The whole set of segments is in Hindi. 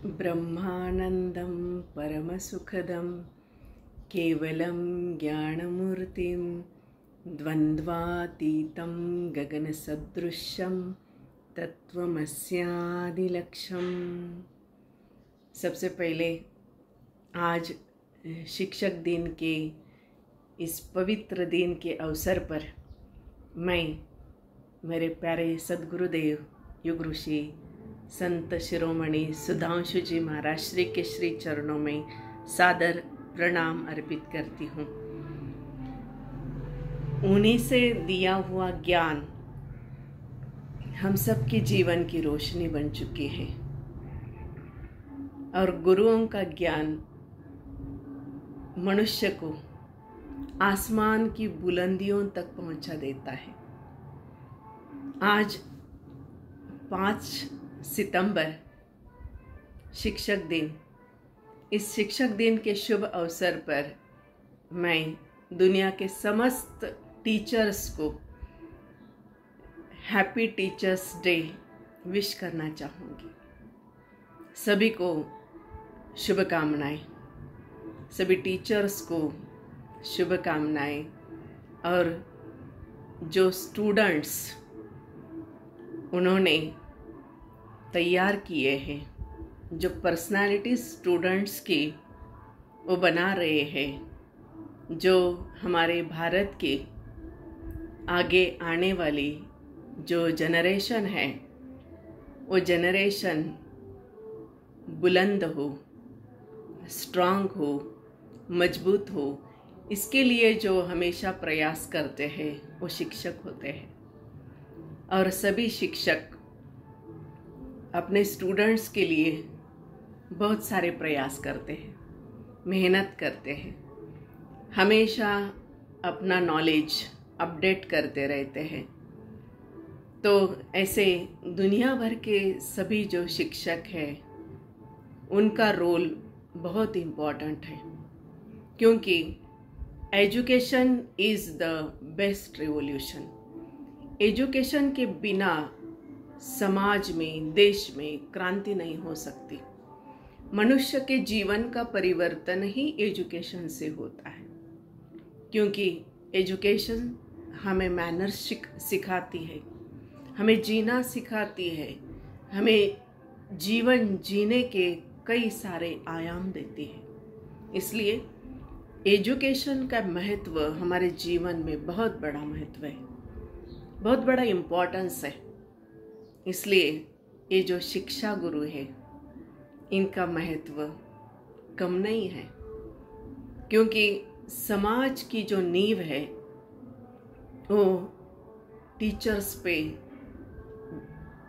ब्रह्मानन्दं परमसुखदं केवलं ज्ञानमूर्तिं द्वन्द्वातीतं गगनसदृशं तत्त्वमस्यादिलक्ष्यम्। सबसे पहले आज शिक्षक दिन के इस पवित्र दिन के अवसर पर मैं मेरे प्यारे सद्गुरुदेव युग ऋषि संत शिरोमणि सुधांशु जी महाराज श्री के श्री चरणों में सादर प्रणाम अर्पित करती हूँ। उन्हीं से दिया हुआ ज्ञान हम सबके जीवन की रोशनी बन चुकी है और गुरुओं का ज्ञान मनुष्य को आसमान की बुलंदियों तक पहुंचा देता है। आज 5 सितंबर शिक्षक दिन। इस शिक्षक दिन के शुभ अवसर पर मैं दुनिया के समस्त टीचर्स को हैप्पी टीचर्स डे विश करना चाहूँगी। सभी को शुभकामनाएं, सभी टीचर्स को शुभकामनाएं और जो स्टूडेंट्स उन्होंने तैयार किए हैं, जो पर्सनालिटी स्टूडेंट्स की वो बना रहे हैं, जो हमारे भारत के आगे आने वाली जो जनरेशन है वो जनरेशन बुलंद हो, स्ट्रांग हो, मजबूत हो, इसके लिए जो हमेशा प्रयास करते हैं वो शिक्षक होते हैं। और सभी शिक्षक अपने स्टूडेंट्स के लिए बहुत सारे प्रयास करते हैं, मेहनत करते हैं, हमेशा अपना नॉलेज अपडेट करते रहते हैं। तो ऐसे दुनिया भर के सभी जो शिक्षक हैं उनका रोल बहुत इम्पॉर्टेंट है, क्योंकि education is the best revolution. Education के बिना समाज में, देश में क्रांति नहीं हो सकती। मनुष्य के जीवन का परिवर्तन ही एजुकेशन से होता है, क्योंकि एजुकेशन हमें मैनर्स सिखाती है, हमें जीना सिखाती है, हमें जीवन जीने के कई सारे आयाम देती है। इसलिए एजुकेशन का महत्व हमारे जीवन में बहुत बड़ा महत्व है, बहुत बड़ा इम्पोर्टेंस है। इसलिए ये जो शिक्षा गुरु है इनका महत्व कम नहीं है, क्योंकि समाज की जो नींव है वो टीचर्स पे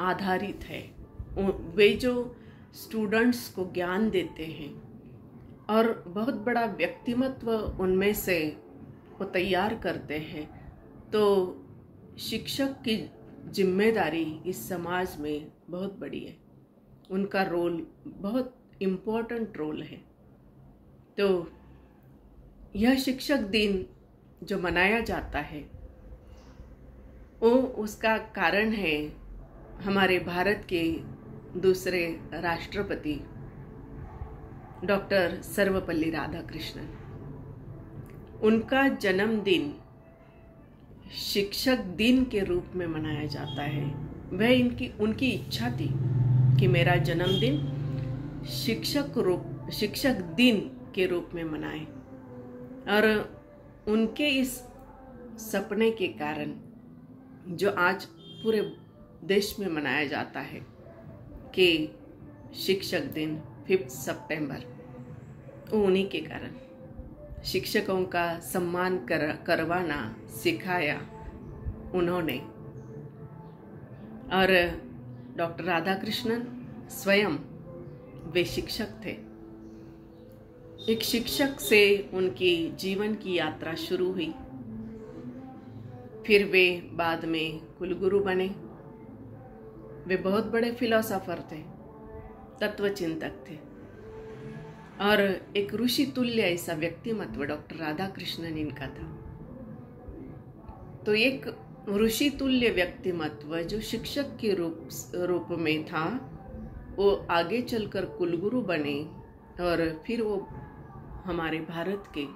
आधारित है। वे जो स्टूडेंट्स को ज्ञान देते हैं और बहुत बड़ा व्यक्तिमत्व उनमें से वो तैयार करते हैं, तो शिक्षक की जिम्मेदारी इस समाज में बहुत बड़ी है। उनका रोल बहुत इम्पोर्टेंट रोल है। तो यह शिक्षक दिन जो मनाया जाता है वो उसका कारण है हमारे भारत के दूसरे राष्ट्रपति डॉक्टर सर्वपल्ली राधाकृष्णन। उनका जन्मदिन शिक्षक दिन के रूप में मनाया जाता है। वह उनकी इच्छा थी कि मेरा जन्मदिन शिक्षक दिन के रूप में मनाएं, और उनके इस सपने के कारण जो आज पूरे देश में मनाया जाता है कि शिक्षक दिन 5 सितंबर, वो उन्हीं के कारण शिक्षकों का सम्मान करवाना सिखाया उन्होंने। और डॉक्टर राधाकृष्णन स्वयं वे शिक्षक थे। एक शिक्षक से उनकी जीवन की यात्रा शुरू हुई, फिर वे बाद में कुलगुरु बने। वे बहुत बड़े फिलोसोफर थे, तत्वचिंतक थे और एक ऋषि तुल्य ऐसा व्यक्तिमत्व डॉक्टर राधाकृष्णन इनका था। तो एक ऋषि तुल्य व्यक्तिमत्व जो शिक्षक के रूप में था, वो आगे चलकर कुलगुरु बने और फिर वो हमारे भारत के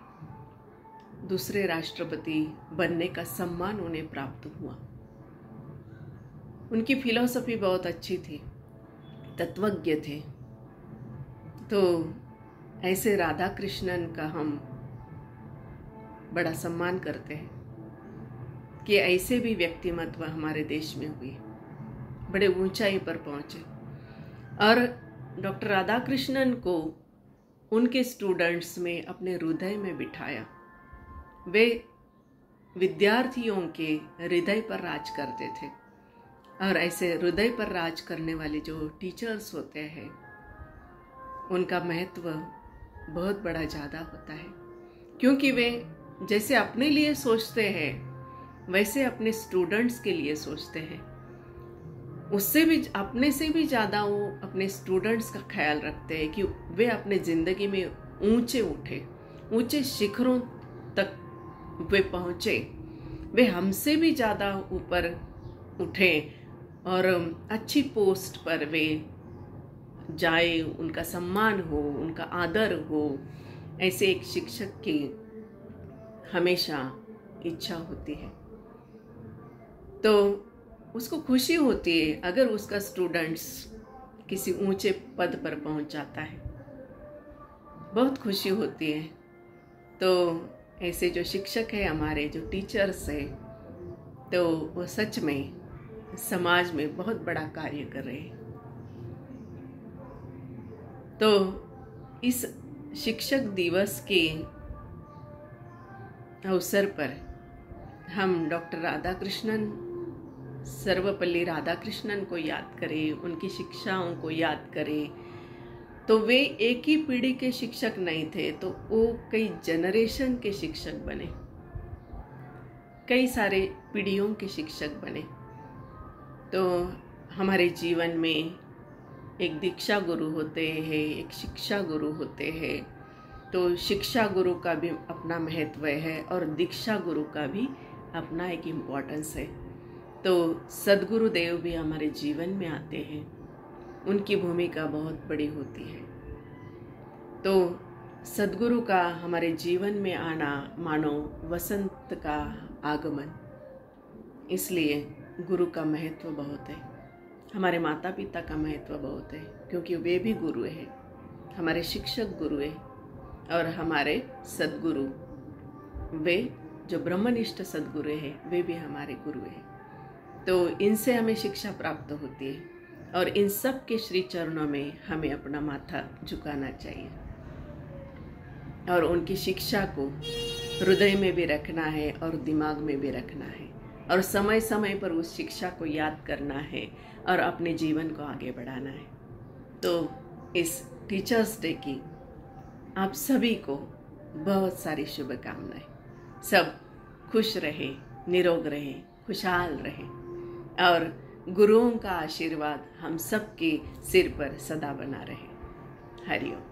दूसरे राष्ट्रपति बनने का सम्मान उन्हें प्राप्त हुआ। उनकी फिलॉसफी बहुत अच्छी थी, तत्वज्ञ थे। तो ऐसे राधा कृष्णन का हम बड़ा सम्मान करते हैं कि ऐसे भी व्यक्तिमत्व हमारे देश में हुए, बड़े ऊंचाई पर पहुंचे। और डॉक्टर राधा कृष्णन को उनके स्टूडेंट्स में अपने हृदय में बिठाया। वे विद्यार्थियों के हृदय पर राज करते थे। और ऐसे हृदय पर राज करने वाले जो टीचर्स होते हैं, उनका महत्व बहुत बड़ा ज़्यादा होता है, क्योंकि वे जैसे अपने लिए सोचते हैं वैसे अपने स्टूडेंट्स के लिए सोचते हैं। उससे भी, अपने से भी ज़्यादा वो अपने स्टूडेंट्स का ख्याल रखते हैं कि वे अपने ज़िंदगी में ऊंचे उठे, ऊंचे शिखरों तक वे पहुँचे, वे हमसे भी ज़्यादा ऊपर उठे और अच्छी पोस्ट पर वे जाए, उनका सम्मान हो, उनका आदर हो। ऐसे एक शिक्षक की हमेशा इच्छा होती है। तो उसको खुशी होती है अगर उसका स्टूडेंट्स किसी ऊंचे पद पर पहुंच जाता है, बहुत खुशी होती है। तो ऐसे जो शिक्षक है, हमारे जो टीचर्स है, तो वो सच में समाज में बहुत बड़ा कार्य कर रहे हैं। तो इस शिक्षक दिवस के अवसर पर हम डॉक्टर राधाकृष्णन, सर्वपल्ली राधाकृष्णन को याद करें, उनकी शिक्षाओं को याद करें। तो वे एक ही पीढ़ी के शिक्षक नहीं थे, तो वो कई जनरेशन के शिक्षक बने, कई सारे पीढ़ियों के शिक्षक बने। तो हमारे जीवन में एक दीक्षा गुरु होते हैं, एक शिक्षा गुरु होते हैं। तो शिक्षा गुरु का भी अपना महत्व है और दीक्षा गुरु का भी अपना एक इम्पोर्टेंस है। तो सद्गुरु देव भी हमारे जीवन में आते हैं, उनकी भूमिका बहुत बड़ी होती है। तो सद्गुरु का हमारे जीवन में आना मानो वसंत का आगमन, इसलिए गुरु का महत्व बहुत है। हमारे माता पिता का महत्व बहुत है, क्योंकि वे भी गुरु हैं, हमारे शिक्षक गुरु हैं। और हमारे सद्गुरु, वे जो ब्रह्मनिष्ठ सद्गुरु हैं, वे भी हमारे गुरु हैं। तो इनसे हमें शिक्षा प्राप्त होती है और इन सब के श्री चरणों में हमें अपना माथा झुकाना चाहिए और उनकी शिक्षा को हृदय में भी रखना है और दिमाग में भी रखना है और समय समय पर उस शिक्षा को याद करना है और अपने जीवन को आगे बढ़ाना है। तो इस टीचर्स डे की आप सभी को बहुत सारी शुभकामनाएं। सब खुश रहे, निरोग रहे, खुशहाल रहे और गुरुओं का आशीर्वाद हम सबके सिर पर सदा बना रहे। हरि ओम।